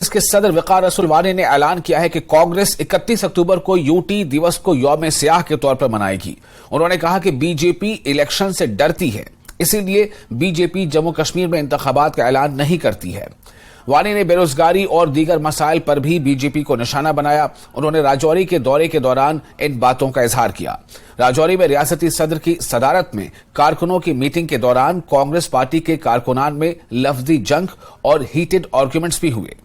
इसके सदर वकार रसूल वानी ने ऐलान किया है कि कांग्रेस 31 अक्टूबर को यूटी दिवस को यौम सियाह के तौर पर मनाएगी। उन्होंने कहा कि बीजेपी इलेक्शन से डरती है, इसीलिए बीजेपी जम्मू कश्मीर में इंतखाबात का ऐलान नहीं करती है। वानी ने बेरोजगारी और दीगर मसाइल पर भी बीजेपी को निशाना बनाया। उन्होंने राजौरी के दौरे के दौरान इन बातों का इजहार किया। राजौरी में रियासती सदर की सदारत में कारकुनों की मीटिंग के दौरान कांग्रेस पार्टी के कारकुनान में लफ्जी जंग और हीटेड आर्ग्यूमेंट्स भी हुए।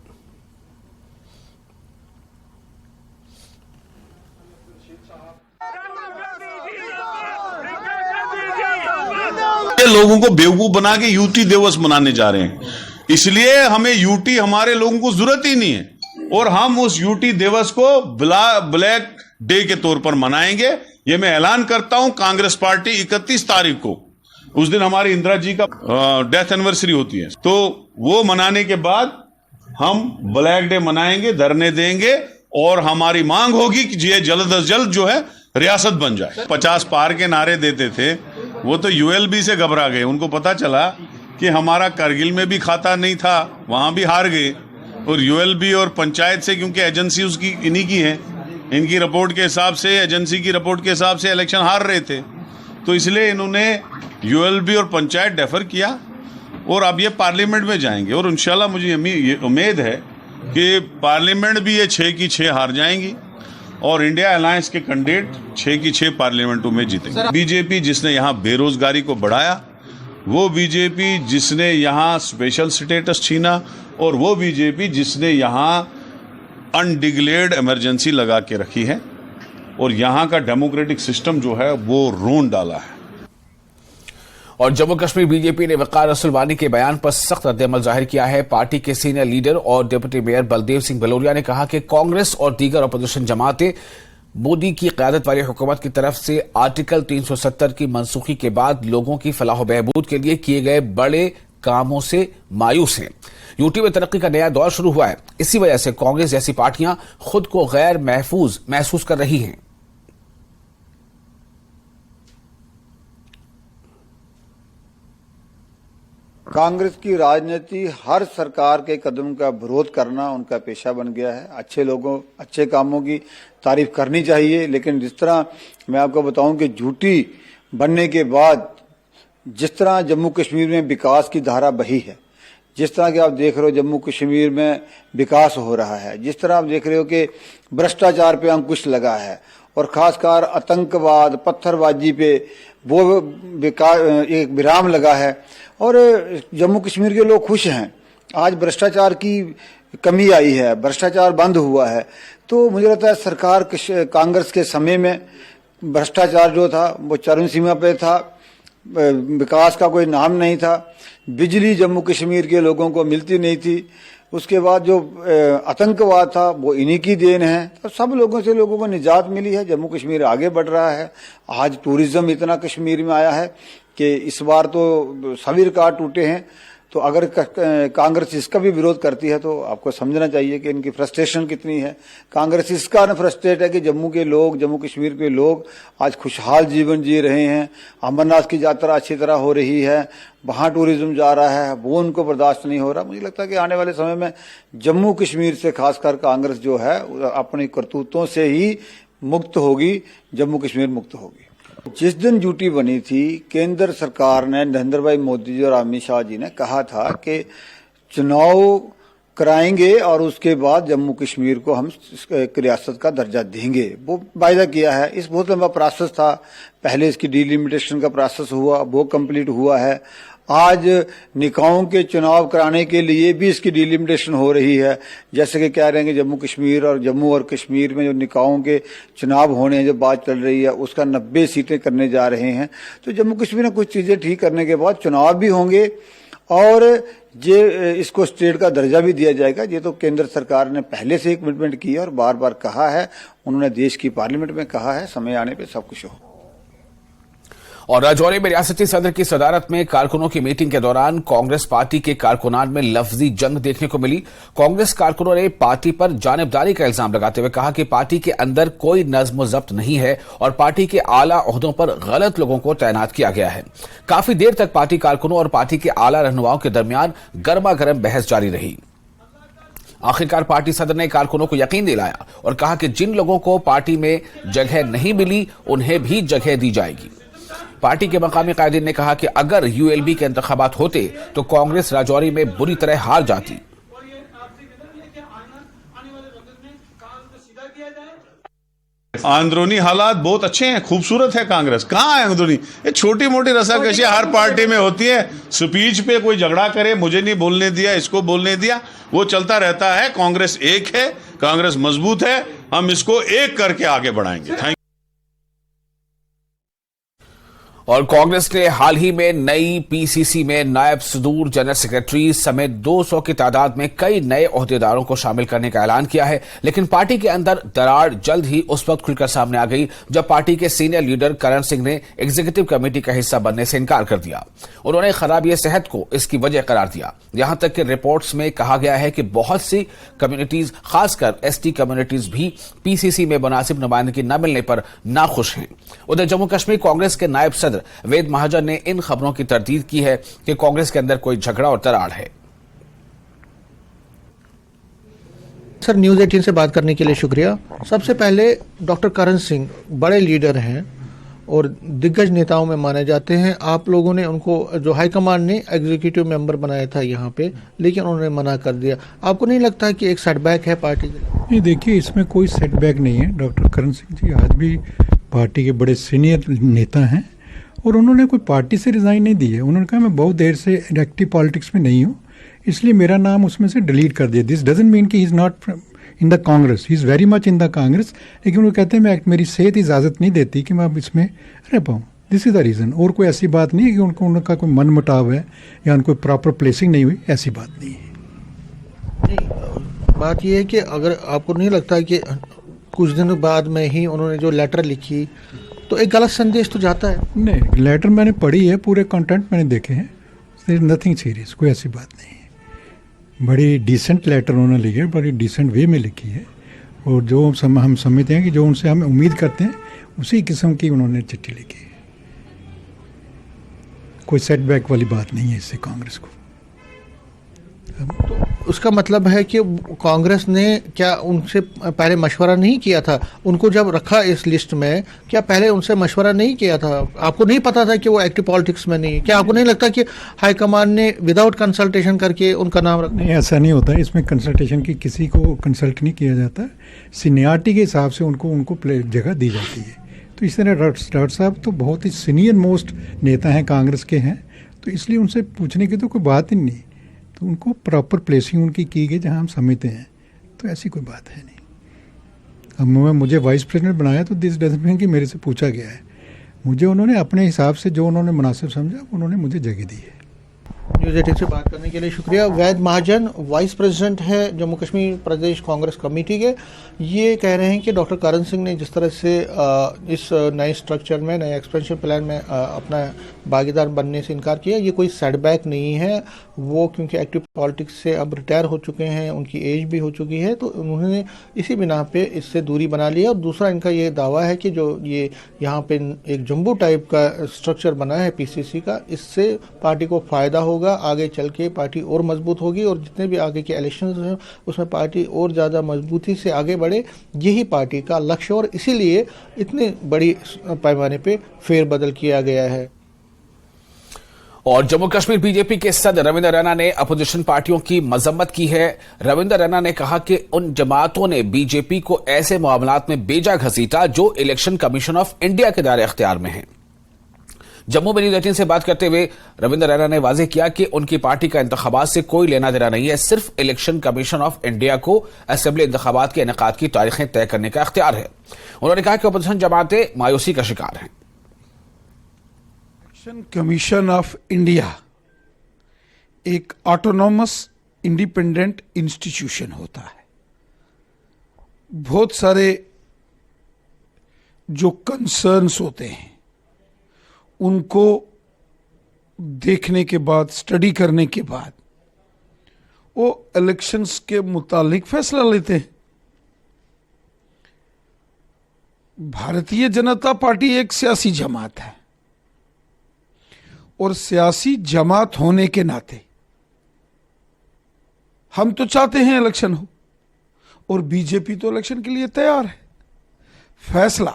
लोगों को बेवकूफ बना के यूटी दिवस मनाने जा रहे हैं, इसलिए हमें यूटी हमारे लोगों को जरूरत ही नहीं है और हम उस यूटी दिवस को ब्लैक डे के तौर पर मनाएंगे। ये मैं ऐलान करता हूं। कांग्रेस पार्टी 31 तारीख को, उस दिन हमारी इंदिरा जी का डेथ एनिवर्सरी होती है, तो वो मनाने के बाद हम ब्लैक डे मनाएंगे, धरने देंगे और हमारी मांग होगी कि ये जल्द अज जल्द जो है रियासत बन जाए। 50 पार के नारे देते थे, वो तो यूएलबी से घबरा गए। उनको पता चला कि हमारा करगिल में भी खाता नहीं था, वहां भी हार गए। और यूएलबी और पंचायत से, क्योंकि एजेंसी उसकी इन्हीं की है, इनकी रिपोर्ट के हिसाब से, एजेंसी की रिपोर्ट के हिसाब से इलेक्शन हार रहे थे, तो इसलिए इन्होंने यूएलबी और पंचायत डेफर किया और अब ये पार्लियामेंट में जाएंगे। और इंशाल्लाह मुझे ये उम्मीद है कि पार्लियामेंट भी ये 6 की 6 हार जाएंगी और इंडिया अलायंस के कैंडिडेट 6 की 6 पार्लियामेंटों में जीतेंगे। बीजेपी जिसने यहाँ बेरोजगारी को बढ़ाया, वो बीजेपी जिसने यहाँ स्पेशल स्टेटस छीना, और वो बीजेपी जिसने यहाँ अनडिक्लेयर्ड इमरजेंसी लगा के रखी है और यहाँ का डेमोक्रेटिक सिस्टम जो है वो रोन डाला है। और जम्मू कश्मीर बीजेपी ने वकार रसूल वानी के बयान पर सख्त रद्द-ए-अमल जाहिर किया है। पार्टी के सीनियर लीडर और डिप्टी मेयर बलदेव सिंह भलोरिया ने कहा कि कांग्रेस और दीगर अपोजिशन जमातें मोदी की क़यादत वाली हुकूमत की तरफ से आर्टिकल 370 की मनसूखी के बाद लोगों की फलाह व बहबूद के लिए किए गए बड़े कामों से मायूस हैं। यूटी में तरक्की का नया दौर शुरू हुआ है, इसी वजह से कांग्रेस जैसी पार्टियां खुद को गैर महफूज महसूस कर रही हैं। कांग्रेस की राजनीति हर सरकार के कदम का विरोध करना उनका पेशा बन गया है। अच्छे लोगों, अच्छे कामों की तारीफ करनी चाहिए, लेकिन जिस तरह मैं आपको बताऊं कि झूठी बनने के बाद जिस तरह जम्मू कश्मीर में विकास की धारा बही है, जिस तरह के आप देख रहे हो जम्मू कश्मीर में विकास हो रहा है, जिस तरह आप देख रहे हो कि भ्रष्टाचार पे अंकुश लगा है और खासकर आतंकवाद, पत्थरबाजी पे वो विकास एक विराम लगा है और जम्मू कश्मीर के लोग खुश हैं। आज भ्रष्टाचार की कमी आई है, भ्रष्टाचार बंद हुआ है। तो मुझे लगता है सरकार कांग्रेस के समय में भ्रष्टाचार जो था वो चरम सीमा पे था, विकास का कोई नाम नहीं था, बिजली जम्मू कश्मीर के लोगों को मिलती नहीं थी। उसके बाद जो आतंकवाद था वो इन्हीं की देन है। तो सब लोगों से लोगों को निजात मिली है, जम्मू कश्मीर आगे बढ़ रहा है। आज टूरिज्म इतना कश्मीर में आया है कि इस बार तो सभी रिकॉर्ड टूटे हैं। तो अगर कांग्रेस इसका भी विरोध करती है तो आपको समझना चाहिए कि इनकी फ्रस्ट्रेशन कितनी है। कांग्रेस इस कारण फ्रस्ट्रेट है कि जम्मू के लोग, जम्मू कश्मीर के लोग आज खुशहाल जीवन जी रहे हैं। अमरनाथ की यात्रा अच्छी तरह हो रही है, वहां टूरिज्म जा रहा है, वो उनको बर्दाश्त नहीं हो रहा। मुझे लगता है कि आने वाले समय में जम्मू कश्मीर से खासकर कांग्रेस जो है अपनी करतूतों से ही मुक्त होगी, जम्मू कश्मीर मुक्त होगी। जिस दिन यूटी बनी थी, केंद्र सरकार ने, नरेंद्र भाई मोदी जी और अमित शाह जी ने कहा था कि चुनाव कराएंगे और उसके बाद जम्मू कश्मीर को हम रियासत का दर्जा देंगे। वो वायदा किया है। इस बहुत लंबा प्रोसेस था। पहले इसकी डिलिमिटेशन का प्रोसेस हुआ, वो कंप्लीट हुआ है। आज निकायों के चुनाव कराने के लिए भी इसकी डिलिमिटेशन हो रही है। जैसे कि कह रहे हैं कि जम्मू और कश्मीर में जो निकायों के चुनाव होने जो बात चल रही है उसका 90 सीटें करने जा रहे हैं। तो जम्मू कश्मीर में कुछ चीजें ठीक करने के बाद चुनाव भी होंगे और ये इसको स्टेट का दर्जा भी दिया जाएगा। ये तो केंद्र सरकार ने पहले से ही कमिटमेंट की है और बार बार कहा है, उन्होंने देश की पार्लियामेंट में कहा है, समय आने पर सब कुछ हो। और राजौरी में रियासती सदर की सदारत में कारकुनों की मीटिंग के दौरान कांग्रेस पार्टी के कारकुनान में लफ्जी जंग देखने को मिली। कांग्रेस कारकुनों ने पार्टी पर जानिबदारी का इल्जाम लगाते हुए कहा कि पार्टी के अंदर कोई नज्म जब्त नहीं है और पार्टी के आला ओहदों पर गलत लोगों को तैनात किया गया है। काफी देर तक पार्टी कारकुनों और पार्टी के आला रहनुमाओं के दरमियान गर्मा गर्म बहस जारी रही। आखिरकार पार्टी सदर ने कारकुनों को यकीन दिलाया और कहा कि जिन लोगों को पार्टी में जगह नहीं मिली उन्हें भी जगह दी जाएगी। पार्टी के मकामी कायदीन ने कहा कि अगर यूएलबी के इंतखाबात होते तो कांग्रेस राजौरी में बुरी तरह हार जाती। अंदरूनी हालात बहुत अच्छे हैं, खूबसूरत है कांग्रेस। कहाँ है अंदरूनी? ये छोटी मोटी रसाकशी हर पार्टी में होती है। स्पीच पे कोई झगड़ा करे, मुझे नहीं बोलने दिया, इसको बोलने दिया, वो चलता रहता है। कांग्रेस एक है, कांग्रेस मजबूत है, हम इसको एक करके आगे बढ़ाएंगे। थैंक। और कांग्रेस ने हाल ही में नई पीसीसी में नायब सदूर जनरल सेक्रेटरी समेत 200 की तादाद में कई नए ओहदेदारों को शामिल करने का ऐलान किया है, लेकिन पार्टी के अंदर दरार जल्द ही उस वक्त खुलकर सामने आ गई जब पार्टी के सीनियर लीडर करण सिंह ने एग्जीक्यूटिव कमेटी का हिस्सा बनने से इनकार कर दिया। उन्होंने खराबी सेहत को इसकी वजह करार दिया। यहां तक कि रिपोर्ट्स में कहा गया है कि बहुत सी कम्युनिटीज, खासकर एसटी कम्युनिटीज भी पीसीसी में मुनासिब नुमाइंदगी न मिलने पर नाखुश हैं। उधर जम्मू कश्मीर कांग्रेस के नायब सदर वेद महाजन ने इन खबरों की तरदीद की है कि कांग्रेस के अंदर कोई झगड़ा और दरार है। सर, न्यूज़ 18 से बात करने के लिए शुक्रिया। सबसे पहले डॉक्टर करण सिंह बड़े लीडर हैं और दिग्गज नेताओं में माने जाते हैं। आप लोगों ने उनको, जो हाईकमान ने एग्जीक्यूटिव मेंबर बनाया था यहाँ पे, लेकिन उन्होंने मना कर दिया। आपको नहीं लगता कि एक सेटबैक है पार्टी के लिए? नहीं, देखिए, इसमें कोई सेटबैक नहीं है। डॉक्टर करण सिंह जी आज भी पार्टी के बड़े सीनियर नेता हैं और उन्होंने कोई पार्टी से रिज़ाइन नहीं दी है। उन्होंने कहा मैं बहुत देर से एक्टिव पॉलिटिक्स में नहीं हूँ, इसलिए मेरा नाम उसमें से डिलीट कर दिया। दिस डजंट मीन कि he is not in the Congress, he is very much in the Congress, लेकिन वो कहते हैं मेरी सेहत इजाज़त नहीं देती कि मैं अब इसमें रह पाऊँ। This is the reason. और कोई ऐसी बात नहीं है कि उनका कोई मन मुटाव है या उनको प्रॉपर प्लेसिंग नहीं हुई, ऐसी बात नहीं है। नहीं, बात यह है कि अगर आपको नहीं लगता कि कुछ दिनों बाद में ही उन्होंने जो लेटर लिखी तो एक गलत संदेश तो जाता है? नहीं, लेटर मैंने पढ़ी है, पूरे कंटेंट मैंने देखे हैं, देयर इज नथिंग सीरियस, कोई ऐसी बात नहीं है। बड़ी डिसेंट लेटर उन्होंने लिखी है, बड़ी डिसेंट वे में लिखी है और जो हम समझते हैं कि जो उनसे हम उम्मीद करते हैं उसी किस्म की उन्होंने चिट्ठी लिखी है। कोई सेटबैक वाली बात नहीं है इससे कांग्रेस को। तो उसका मतलब है कि कांग्रेस ने क्या उनसे पहले मशवरा नहीं किया था? उनको जब रखा इस लिस्ट में, क्या पहले उनसे मशवरा नहीं किया था? आपको नहीं पता था कि वो एक्टिव पॉलिटिक्स में नहीं? क्या आपको नहीं लगता कि हाईकमान ने विदाउट कंसल्टेशन करके उनका नाम रखा? नहीं, ऐसा नहीं होता। इसमें कंसल्टेशन की किसी को कंसल्ट नहीं किया जाता। सीनियरिटी के हिसाब से उनको जगह दी जाती है। तो इस तरह डॉक्टर साहब तो बहुत ही सीनियर मोस्ट नेता हैं, कांग्रेस के हैं, तो इसलिए उनसे पूछने की तो कोई बात ही नहीं। तो उनको प्रॉपर प्लेसिंग उनकी की गई जहां हम समझते हैं, तो ऐसी कोई बात है नहीं। अब मुझे वाइस प्रेसिडेंट बनाया तो दिस डजंट मीन कि मेरे से पूछा गया है। मुझे उन्होंने अपने हिसाब से जो उन्होंने मुनासिब समझा उन्होंने मुझे जगह दी है। न्यूज़ 18 से बात करने के लिए शुक्रिया। वैद महाजन वाइस प्रेसिडेंट है जम्मू कश्मीर प्रदेश कांग्रेस कमेटी के। ये कह रहे हैं कि डॉक्टर करण सिंह ने जिस तरह से इस नए स्ट्रक्चर में, नए एक्सपेंशन प्लान में अपना भागीदार बनने से इनकार किया, ये कोई सेटबैक नहीं है। वो क्योंकि एक्टिव पॉलिटिक्स से अब रिटायर हो चुके हैं, उनकी एज भी हो चुकी है, तो उन्होंने इसी बिना पे इससे दूरी बना लिया। और दूसरा इनका ये दावा है कि जो ये यहाँ पे एक जम्बू टाइप का स्ट्रक्चर बना है पीसीसी का, इससे पार्टी को फ़ायदा होगा, आगे चल के पार्टी और मजबूत होगी और जितने भी आगे के इलेक्शंस हैं उसमें पार्टी और ज़्यादा मजबूती से आगे बढ़े, यही पार्टी का लक्ष्य और इसीलिए इतनी बड़ी पैमाने पे फेरबदल किया गया है। और जम्मू कश्मीर बीजेपी के सदर रविंद्र रैना ने अपोजिशन पार्टियों की मजम्मत की है। रविंद्र रैना ने कहा कि उन जमातों ने बीजेपी को ऐसे मामलात में बेजा घसीटा जो इलेक्शन कमीशन ऑफ इंडिया के दायरे इख्तियार में हैं। जम्मू में न्यूज़ 18 से बात करते हुए रविंद्र रैना ने वाज़ेह किया कि उनकी पार्टी का इंतखाबात से कोई लेना देना नहीं है, सिर्फ इलेक्शन कमीशन ऑफ इंडिया को असेंबली इंतखाबात के इनेकाद की तारीखें तय करने का इख्तियार है। उन्होंने कहा कि अपोजिशन जमातें मायूसी का शिकार हैं। इलेक्शन कमीशन ऑफ इंडिया एक ऑटोनॉमस इंडिपेंडेंट इंस्टीट्यूशन होता है। बहुत सारे जो कंसर्न्स होते हैं उनको देखने के बाद, स्टडी करने के बाद वो इलेक्शंस के मुतालिक फैसला लेते हैं। भारतीय जनता पार्टी एक सियासी जमात है और सियासी जमात होने के नाते हम तो चाहते हैं इलेक्शन हो और बीजेपी तो इलेक्शन के लिए तैयार है। फैसला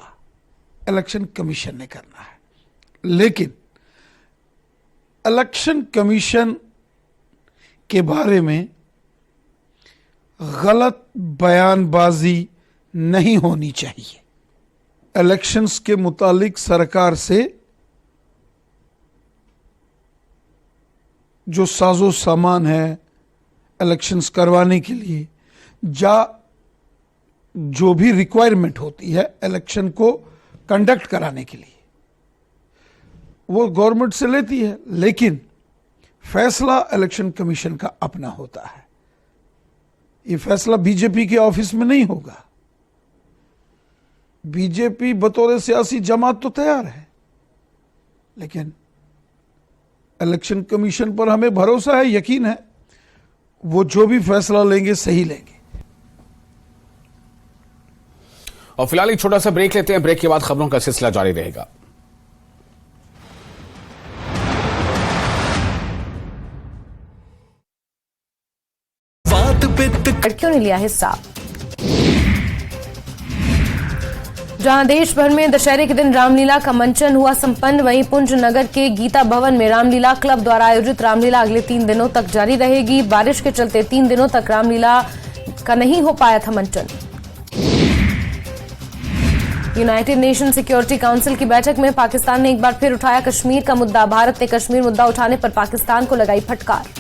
इलेक्शन कमीशन ने करना है, लेकिन इलेक्शन कमीशन के बारे में गलत बयानबाजी नहीं होनी चाहिए। इलेक्शंस के मुतालिक सरकार से जो साजो सामान है इलेक्शंस करवाने के लिए, जो भी रिक्वायरमेंट होती है इलेक्शन को कंडक्ट कराने के लिए, वो गवर्नमेंट से लेती है, लेकिन फैसला इलेक्शन कमीशन का अपना होता है। ये फैसला बीजेपी के ऑफिस में नहीं होगा। बीजेपी बतौर सियासी जमात तो तैयार है, लेकिन इलेक्शन कमीशन पर हमें भरोसा है, यकीन है, वो जो भी फैसला लेंगे सही लेंगे। और फिलहाल एक छोटा सा ब्रेक लेते हैं। ब्रेक के बाद खबरों का सिलसिला जारी रहेगा। लड़कियों ने लिया हिस्सा। जहां देश भर में दशहरे के दिन रामलीला का मंचन हुआ संपन्न, वहीं पुंज नगर के गीता भवन में रामलीला क्लब द्वारा आयोजित रामलीला अगले 3 दिनों तक जारी रहेगी। बारिश के चलते 3 दिनों तक रामलीला का नहीं हो पाया था मंचन। यूनाइटेड नेशन सिक्योरिटी काउंसिल की बैठक में पाकिस्तान ने एक बार फिर उठाया कश्मीर का मुद्दा। भारत ने कश्मीर मुद्दा उठाने पर पाकिस्तान को लगाई फटकार।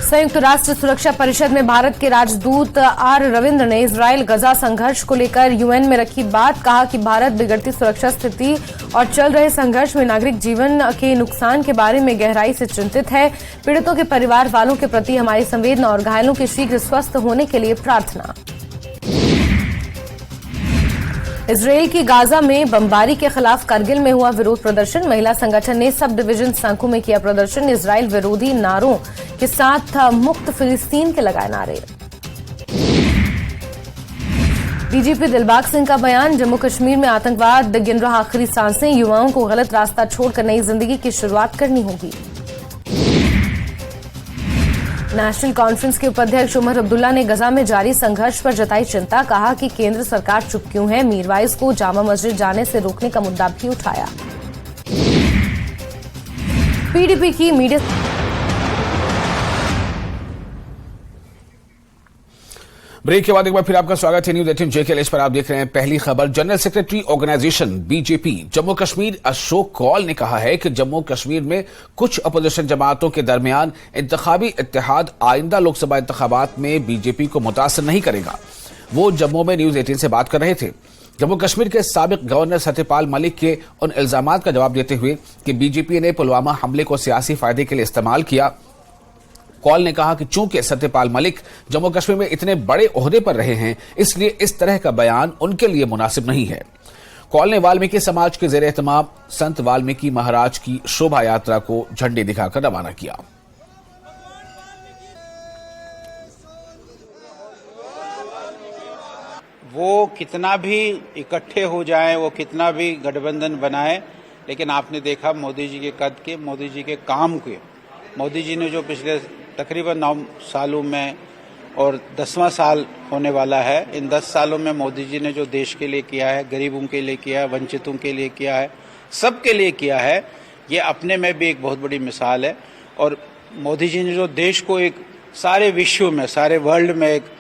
संयुक्त राष्ट्र सुरक्षा परिषद में भारत के राजदूत आर रविंद्र ने इजरायल गजा संघर्ष को लेकर यूएन में रखी बात। कहा कि भारत बिगड़ती सुरक्षा स्थिति और चल रहे संघर्ष में नागरिक जीवन के नुकसान के बारे में गहराई से चिंतित है। पीड़ितों के परिवार वालों के प्रति हमारी संवेदना और घायलों के शीघ्र स्वस्थ होने के लिए प्रार्थना। इजरायल की गाजा में बमबारी के खिलाफ करगिल में हुआ विरोध प्रदर्शन। महिला संगठन ने सब डिवीजन संकुल में किया प्रदर्शन। इजरायल विरोधी नारों के साथ मुक्त फिलिस्तीन के लगाए नारे। डीजीपी दिलबाग सिंह का बयान। जम्मू कश्मीर में आतंकवाद गिन रहा आखिरी सांसें। युवाओं को गलत रास्ता छोड़कर नई जिंदगी की शुरुआत करनी होगी। नेशनल कॉन्फ्रेंस के उपाध्यक्ष उमर अब्दुल्ला ने गजा में जारी संघर्ष पर जताई चिंता। कहा कि केंद्र सरकार चुप क्यों है। मीरवाइज को जामा मस्जिद जाने से रोकने का मुद्दा भी उठाया। पीडीपी की मीडिया ब्रेक के बाद एक बार फिर आपका स्वागत है न्यूज 18 JKL। इस पर आप देख रहे हैं पहली खबर। General secretary organisation BJP Jammu Kashmir Ashok Kaul ने कहा है कि जम्मू कश्मीर में कुछ अपोजिशन जमातों के दरमियान इंतखाबी इत्तेहाद आइंदा लोकसभा इंतखाबात में बीजेपी को मुतासर नहीं करेगा। वो जम्मू में न्यूज 18 से बात कर रहे थे। जम्मू कश्मीर के साबिक गवर्नर सत्यपाल मलिक के उन इल्जामात का जवाब देते हुए कि बीजेपी ने पुलवामा हमले को सियासी फायदे के लिए इस्तेमाल किया, कौल ने कहा कि चूंकि सत्यपाल मलिक जम्मू कश्मीर में इतने बड़े ओहदे पर रहे हैं, इसलिए इस तरह का बयान उनके लिए मुनासिब नहीं है। कौल ने वाल्मीकि समाज के जेर एहतमाम संत वाल्मीकि महाराज की शोभा यात्रा को झंडी दिखाकर रवाना किया। वो कितना भी इकट्ठे हो जाएं, वो कितना भी गठबंधन बनाए, लेकिन आपने देखा मोदी जी के कद के, मोदी जी के काम के, मोदी जी ने जो पिछले तकरीबन 9 सालों में और 10वां साल होने वाला है, इन 10 सालों में मोदी जी ने जो देश के लिए किया है, गरीबों के लिए किया है, वंचितों के लिए किया है, सबके लिए किया है, ये अपने में भी एक बहुत बड़ी मिसाल है। और मोदी जी ने जो देश को एक सारे विश्व में, सारे वर्ल्ड में एक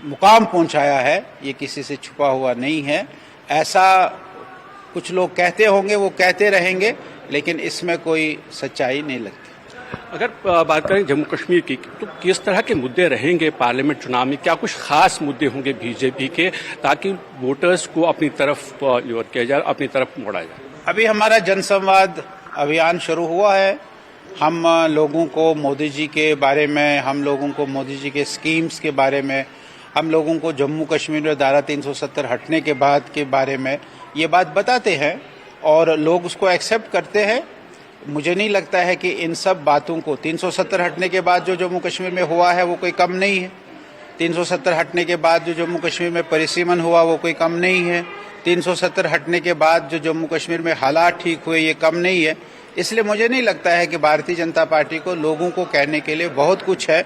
मुकाम पहुंचाया है, ये किसी से छुपा हुआ नहीं है। ऐसा कुछ लोग कहते होंगे, वो कहते रहेंगे, लेकिन इसमें कोई सच्चाई नहीं लगती। अगर बात करें जम्मू कश्मीर की, तो किस तरह के मुद्दे रहेंगे पार्लियामेंट चुनाव में? क्या कुछ खास मुद्दे होंगे बीजेपी के, ताकि वोटर्स को अपनी तरफ किया जाए, अपनी तरफ मोड़ा जाए? अभी हमारा जनसंवाद अभियान शुरू हुआ है। हम लोगों को मोदी जी के बारे में, हम लोगों को मोदी जी के स्कीम्स के बारे में, हम लोगों को जम्मू कश्मीर में धारा 370 हटने के बाद के बारे में ये बात बताते हैं और लोग उसको एक्सेप्ट करते हैं। मुझे नहीं लगता है कि इन सब बातों को 370 हटने के बाद जो जम्मू कश्मीर में हुआ है वो कोई कम नहीं है। 370 हटने के बाद जो जम्मू कश्मीर में परिसीमन हुआ वो कोई कम नहीं है। 370 हटने के बाद जो जम्मू कश्मीर में हालात ठीक हुए ये कम नहीं है। इसलिए मुझे नहीं लगता है कि भारतीय जनता पार्टी को लोगों को कहने के लिए बहुत कुछ है।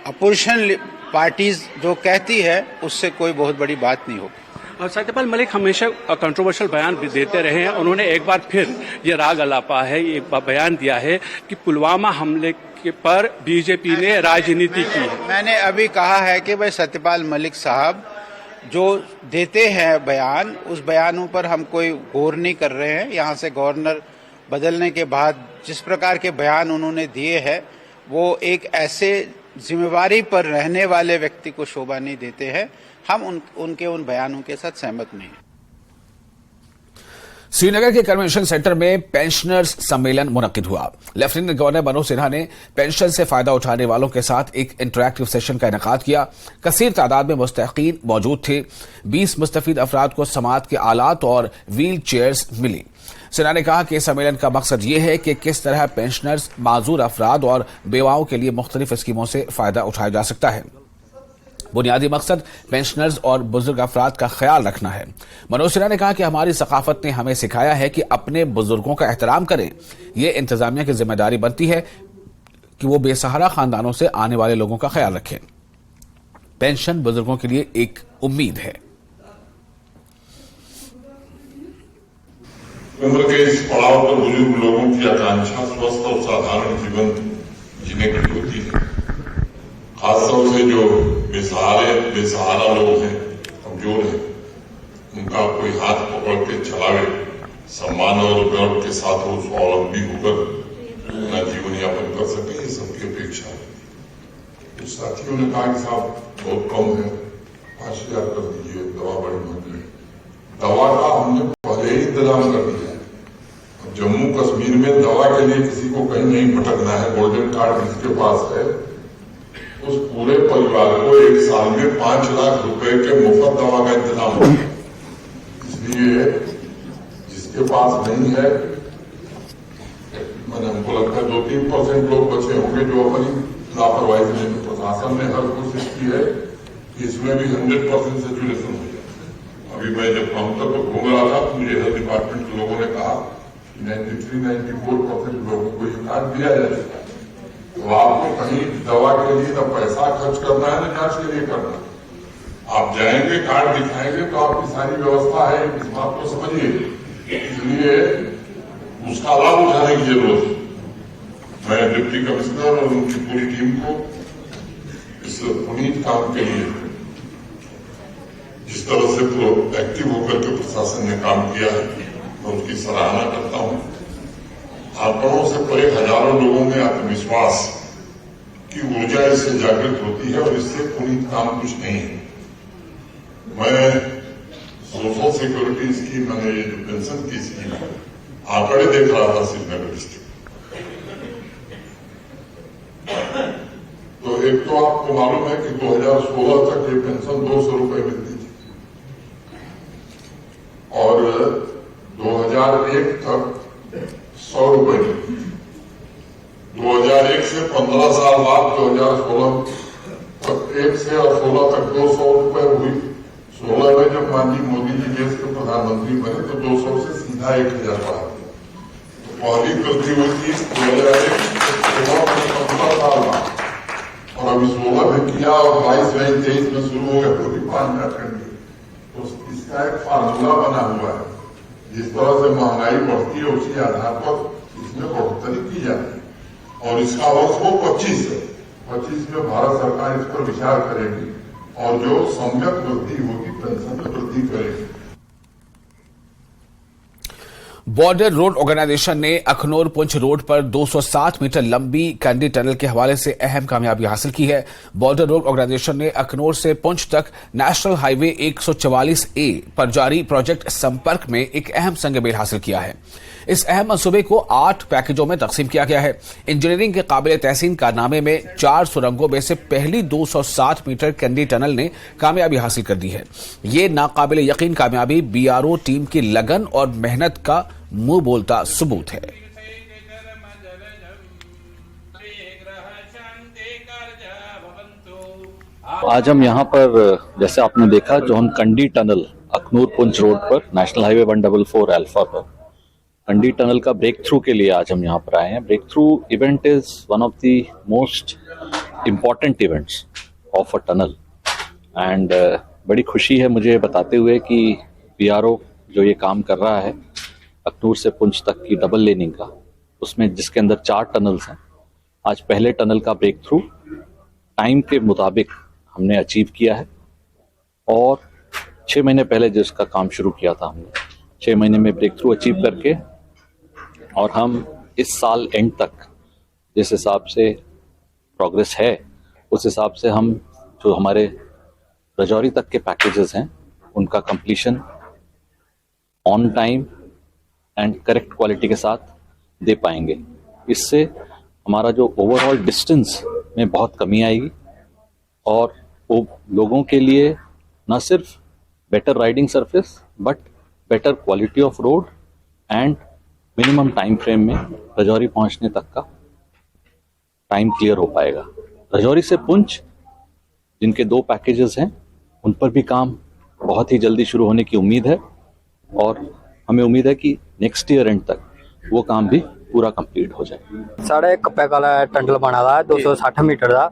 अपोजिशन पार्टीज जो कहती है उससे कोई बहुत बड़ी बात नहीं होगी। सत्यपाल मलिक हमेशा कंट्रोवर्शियल बयान भी देते रहे हैं। उन्होंने एक बार फिर ये राग अलापा है, ये बयान दिया है कि पुलवामा हमले पर बीजेपी ने राजनीति की है। मैंने अभी कहा है कि भाई सत्यपाल मलिक साहब जो देते हैं बयान, उस बयानों पर हम कोई गौर नहीं कर रहे हैं। यहाँ से गवर्नर बदलने के बाद जिस प्रकार के बयान उन्होंने दिए हैं वो एक ऐसे जिम्मेवारी पर रहने वाले व्यक्ति को शोभा नहीं देते हैं। हम उनके उन बयानों के साथ सहमत नहीं हैं। श्रीनगर के कन्वेंशन सेंटर में पेंशनर्स सम्मेलन मुनक्किद हुआ। लेफ्टिनेंट गवर्नर मनोज सिन्हा ने पेंशन से फायदा उठाने वालों के साथ एक इंटरैक्टिव सेशन का इनेकाद किया। कसीर तादाद में मुस्तहिकीन मौजूद थे। 20 मुस्तफीद अफराद को समाअत के आलात और व्हील चेयर्स मिली। सिन्हा ने कहा कि इस सम्मेलन का मकसद ये है कि किस तरह पेंशनर्स, माजूर अफराद और बेवाओं के लिए मुख्तलिफ स्कीमों से फायदा उठाया जा सकता है। बुनियादी मकसद पेंशनर्स और बुजुर्ग अफराद का ख्याल रखना है। मनोज सिन्हा ने कहा कि हमारी सकाफत ने हमें सिखाया है कि अपने बुजुर्गों का एहतराम करें। ये इंतजामिया की जिम्मेदारी बनती है कि वो बेसहारा खानदानों से आने वाले लोगों का ख्याल रखें। पेंशन बुजुर्गों के लिए एक उम्मीद है। उम्र के इस पड़ाव पर बुजुर्ग लोगों की आकांक्षा स्वस्थ और साधारण जीवन जीने की होती है। खासतौर से जो बेसहारा लोग हैं, कमजोर हैं, उनका कोई हाथ पकड़ के चलावे, सम्मान और गर्व के साथ वो स्वावलंबी होकर अपना जीवन यापन कर सके, ये सबकी अपेक्षा है। तो साथियों ने कहा कि साहब बहुत कम है, 5000 कर दीजिए, दवा बड़ी महंगी है। दवा का हमने पहले ही इंतजाम कर दिया है। जम्मू कश्मीर में दवा के लिए किसी को कहीं नहीं भटकना है। गोल्डन कार्ड जिसके पास है उस पूरे परिवार को 1 साल में 5 लाख रुपए के मुफ्त दवा का इंतजाम हो। इसलिए जिसके पास नहीं है, मैंने हमको लगता है 2-3% लोग बचे होंगे जो अपनी लापरवाही से, प्रशासन ने हर कोशिश की है कि इसमें भी 100% सेचुरेशन हो जाए। अभी मैं जब काउंटर पर घूम रहा था तो मुझे हेल्थ डिपार्टमेंट के लोगों ने कहा 93-94% लोगों को ये कार्ड दिया जाएगा। तो आपको कहीं दवा के लिए न पैसा खर्च करना है न जांच के लिए करना है। आप जाएंगे, कार्ड दिखाएंगे तो आपकी सारी व्यवस्था है, इस बात को समझिए। इसलिए उसका लाभ उठाने की जरूरत है। मैं डिप्टी कमिश्नर और उनकी पूरी टीम को इस पुनीत काम के लिए जिस तरह से प्रोएक्टिव होकर के प्रशासन ने काम किया है, मैं उसकी सराहना करता हूं। आंकड़ों से परे हजारों लोगों में आत्मविश्वास की ऊर्जा इससे जागृत होती है और इससे पुनीत काम कुछ नहीं है। मैं सोशल सिक्योरिटी स्कीम, मैंने ये जो पेंशन की स्कीम है, आंकड़े देख रहा था श्रीनगर डिस्ट्रिक्ट। तो एक तो आपको मालूम है कि 2016 तक ये पेंशन 200 रुपए मिलती थी और 2001 तक 100 रुपए मिलती थी। 2001 से 15 साल बाद 2016 तक 1 से और 16 तक 200 रुपए हुई। 16 में जब माननीय मोदी जी देश के प्रधानमंत्री बने तो 200 से सीधा 1000 बढ़ा दिया। तो पहली वृद्धि हुई थी 2001 से 15 साल बाद, और अभी 16 में किया और 22 में 23 में शुरू हो गया, पूरी 5 मिनट करनी। तो इसका एक फार्मूला बना हुआ है। जिस तरह से महंगाई बढ़ती है उसी आधार पर इसमें बढ़ोतरी की जाती है और इसका वर्ष वो 25 है। 25 में भारत सरकार इस पर विचार करेगी और जो सम्यक वृद्धि होगी पेंशन में वृद्धि करेगी। बॉर्डर रोड ऑर्गेनाइजेशन ने अखनूर पुंछ रोड पर 260 मीटर लंबी कैंडी टनल के हवाले से अहम कामयाबी हासिल की है। बॉर्डर रोड ऑर्गेनाइजेशन ने अखनूर से पुंछ तक नेशनल हाईवे 144A पर जारी प्रोजेक्ट संपर्क में एक अहम संग-मेल हासिल किया है। इस अहम मंसूबे को 8 पैकेजों में तकसीम किया गया है। इंजीनियरिंग के काबिल तहसीन कारनामे में 4 सुरंगों में से पहली 260 मीटर कैंडी टनल ने कामयाबी हासिल कर दी है। ये नाकाबिल यकीन कामयाबी बीआरओ टीम की लगन और मेहनत का मुंह बोलता सबूत है। आज हम यहाँ पर, जैसे आपने देखा, जो हम कंडी टनल अखनूर पुंछ रोड पर नेशनल हाईवे 144 अल्फा पर कंडी टनल का ब्रेक थ्रू के लिए आज हम यहाँ पर आए हैं। Breakthrough event is one of the most important events of a tunnel एंड बड़ी खुशी है मुझे बताते हुए कि PRO जो ये काम कर रहा है अखनूर से पुंछ तक की डबल लेनिंग का, उसमें जिसके अंदर 4 टनल्स हैं, आज पहले टनल का ब्रेक थ्रू टाइम के मुताबिक हमने अचीव किया है। और 6 महीने पहले जिसका काम शुरू किया था हमने, 6 महीने में ब्रेक थ्रू अचीव करके, और हम इस साल एंड तक जिस हिसाब से प्रोग्रेस है उस हिसाब से हम जो हमारे रजौरी तक के पैकेजेस हैं उनका completion on time and correct quality के साथ दे पाएंगे। इससे हमारा जो ओवरऑल डिस्टेंस में बहुत कमी आएगी और वो लोगों के लिए न सिर्फ better riding surface but better quality of road and minimum time frame में रजौरी पहुंचने तक का टाइम क्लियर हो पाएगा। रजौरी से पुंछ जिनके 2 पैकेजेस हैं उन पर भी काम बहुत ही जल्दी शुरू होने की उम्मीद है और हमें उम्मीद है कि नेक्स्ट ईयर एंड तक वो काम भी पूरा कंप्लीट हो जाए। साढ़े कप्पे वाला टनल बना दा 260 मीटर का,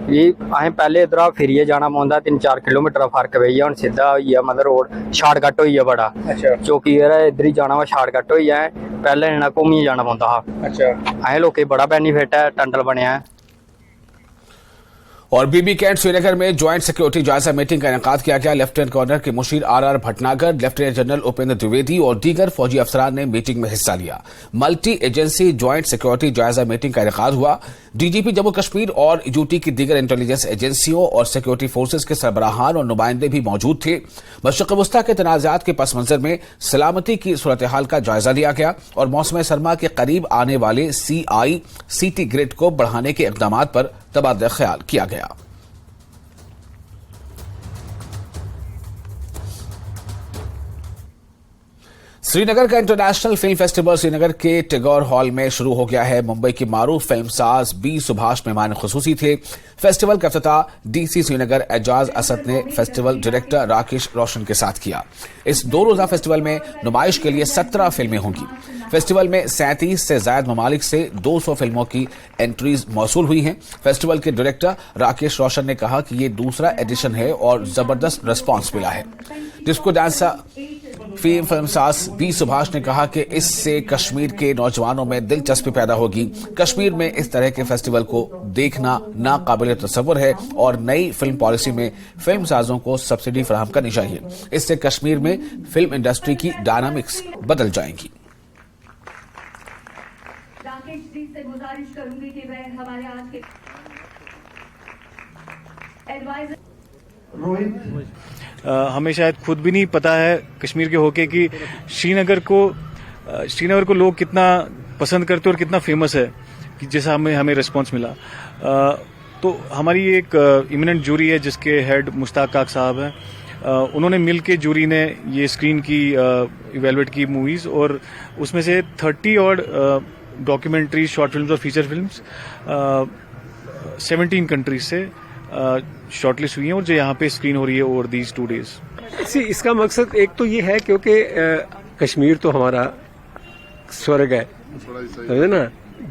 ये असें पहले इधर फिरिए जाना पौंदा 3-4 किलोमीटर का फर्क पेई गया, हुण सीधा होई गया, मतलब रोड शार्टकट होई गया बड़ा। अच्छा, चौकी इधर ही जाना वा शार्टकट होई गया, पहले इन्ना घूमिए जाना पौंदा हा। अच्छा, असें लोकें बड़ा बेनीफिट है टनल बनया है। और बीबी कैंट श्रीनगर में ज्वाइंट सिक्योरिटी जायजा मीटिंग का इनेकाद किया गया। लेफ्टिनेंट गवर्नर के मुशीर RR Bhatnagar, lieutenant general Upendra Dwivedi और दीगर फौजी अफसरान ने मीटिंग में हिस्सा लिया। मल्टी एजेंसी ज्वाइंट सिक्योरिटी जायजा मीटिंग का इनेकाद हुआ। DGP जम्मू कश्मीर और UT की दीगर इंटेलिजेंस एजेंसियों और सिक्योरिटी फोर्सेज के सरबराहान और नुमाइंदे भी मौजूद थे। मशरिक़ वस्ता के तनाज़ात के पस मंजर में सलामती की सूरत हाल का जायजा लिया गया और मौसम सरमा के करीब आने वाले CI-CT ग्रिड को बढ़ाने के इक़दाम पर तबादला ख्याल किया गया। श्रीनगर का इंटरनेशनल फिल्म फेस्टिवल श्रीनगर के टैगोर हॉल में शुरू हो गया है। मुंबई की मारूफ फिल्मसाज बी सुभाष मेहमान खुसूसी थे। फेस्टिवल का इफ्तिताह DC श्रीनगर एजाज असद ने फेस्टिवल डायरेक्टर राकेश रोशन के साथ किया। इस 2 रोजा फेस्टिवल में नुमाइश के लिए 17 फिल्में होंगी। फेस्टिवल में 37 से ज्यादा ममालिक से 200 फिल्मों की एंट्रीज मौसूल हुई हैं। फेस्टिवल के डायरेक्टर राकेश रोशन ने कहा कि ये दूसरा एडिशन है और जबरदस्त रिस्पांस मिला है। डिस्को डांसर फिल्मसाज बी सुभाष ने कहा कि इससे कश्मीर के नौजवानों में दिलचस्पी पैदा होगी। कश्मीर में इस तरह के फेस्टिवल को देखना नाकाबिल तसव्वुर है और नई फिल्म पॉलिसी में फिल्म साजों को सब्सिडी फराहम करनी चाहिए। इससे कश्मीर में फिल्म इंडस्ट्री की डायनामिक्स बदल जाएंगी। राकेश जी से गुजारिश करूंगी कि वह हमारे आज के एडवाइजर रोहित हमें शायद खुद भी नहीं पता है कश्मीर के होके कि श्रीनगर को लोग कितना पसंद करते और कितना फेमस है, कि जैसा हमें रिस्पांस मिला। तो हमारी एक इमिनेंट जूरी है जिसके हेड मुश्ताक काक साहब हैं। उन्होंने मिल के जूरी ने ये स्क्रीन की इवेलुएट की मूवीज और उसमें से 30 और डॉक्यूमेंट्री, शॉर्ट फिल्म्स और फीचर फिल्म्स 17 कंट्रीज से शॉर्टलिस्ट हुई हैं और जो यहाँ पे स्क्रीन हो रही है ओवर दीज 2 डेज। इसका मकसद एक तो ये है क्योंकि कश्मीर तो हमारा स्वर्ग है, समझे ना,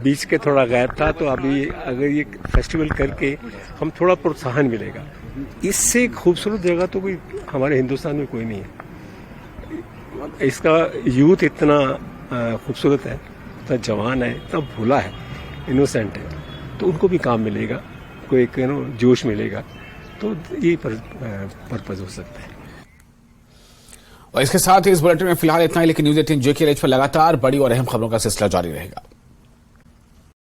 बीच के थोड़ा गैप था, तो अभी अगर ये फेस्टिवल करके हम थोड़ा प्रोत्साहन मिलेगा। इससे खूबसूरत जगह तो कोई हमारे हिंदुस्तान में कोई नहीं है। इसका यूथ इतना खूबसूरत है, इतना जवान है, इतना भोला है, इनोसेंट है, तो उनको भी काम मिलेगा, कोई एक जोश मिलेगा, तो ये पर्पज हो सकता है। और इसके साथ ही इस बुलेटिन में फिलहाल इतना ही, लेकिन न्यूज़ 18 JKLH पर लगातार बड़ी और अहम खबरों का सिलसिला जारी रहेगा।